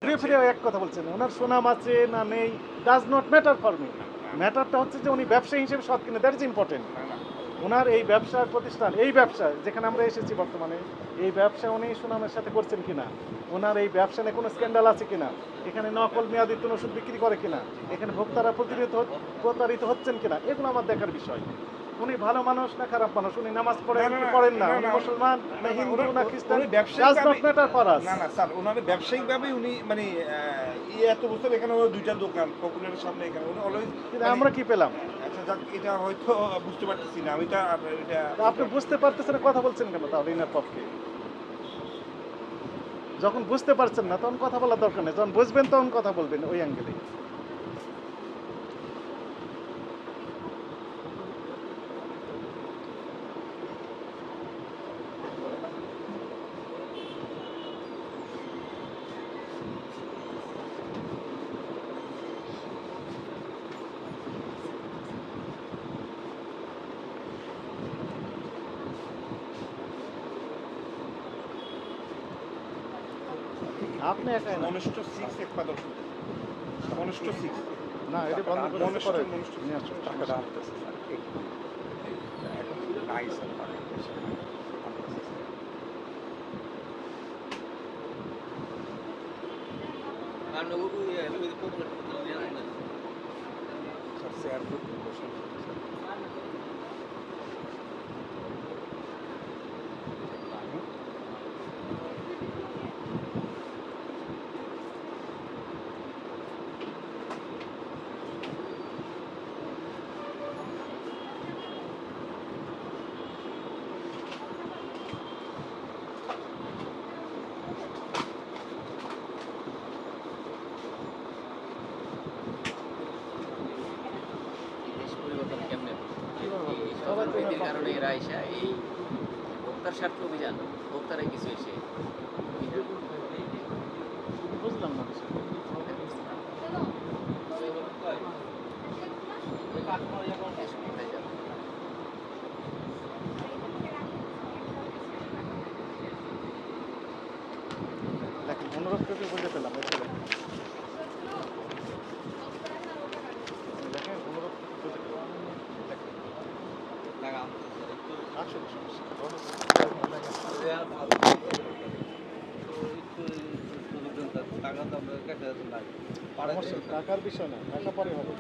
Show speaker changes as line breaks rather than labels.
ফিরে এক কথা বলছেন, ওনার সুনাম আছে না নেই does not matter for me. ম্যাটারটা হচ্ছে যে উনি ব্যবসায়ী হিসেবে সৎ কিনা, দ্যাট ইজ ইম্পর্টেন্ট। ওনার এই ব্যবসার প্রতিষ্ঠান, এই ব্যবসা যেখানে আমরা এসেছি বর্তমানে, এই ব্যবসা উনি সুনামের সাথে করছেন কিনা, ওনার এই ব্যবসা নিয়ে কোনো স্ক্যান্ডাল আছে কিনা, এখানে নকল মেয়াদোত্তীর্ণ ওষুধ বিক্রি করে কিনা, এখানে ভোক্তারা প্রতারিত হচ্ছেন কিনা, এগুলো আমার দেখার বিষয়। উনি ভালো মানুষ না খারাপ মানুষ, উনি নামাজ পড়েন কি পড়েন না, উনি মুসলমান না হিন্দু না খ্রিস্টান, does not matter for us.
না না স্যার, ওনার ব্যবসায়িকভাবে উনি মানে এত বছর এখানে দুইটা দোকান পপুলারের সামনে, এখানে উনি অলওয়েজ।
আমরা কি পেলাম?
আচ্ছা যাক, এটা হয়তো বুঝতে পারতেছি না আমি। এটা
আপনি বুঝতে পারতেছেন না, কথা বলছেন কেন তাহলে ইনার পক্ষে? যখন বুঝতে পারছেন না তখন কথা বলার দরকার নেই, যখন বুঝবেন তখন কথা বলবেন ওই অ্যাঙ্গেলে। আপনি একাই না,
মনস্ট 6 এক পাদক, মনস্ট 6
না এটা বন্ধ করে
মনস্ট
পরে
মনস্ট
নিয়ে আসুন।
টাকাটা আসতেছে স্যার, একটু এখন নাই স্যার টাকা পয়সা নাই। স্যার শেয়ার করতে বসে
কারণে এরা আইসা এই ভোক্তার স্বার্থ অভিযান, ভোক্তারাই কিছু এসে
বুঝলাম না বিষয়টা। দেখেন অনুরোধ করে বুঝে পেলাম, দেখেন অনুরোধ করে বুঝে পেলাম। আসুন টাকার বিষয় না, টাকা পরে হবে।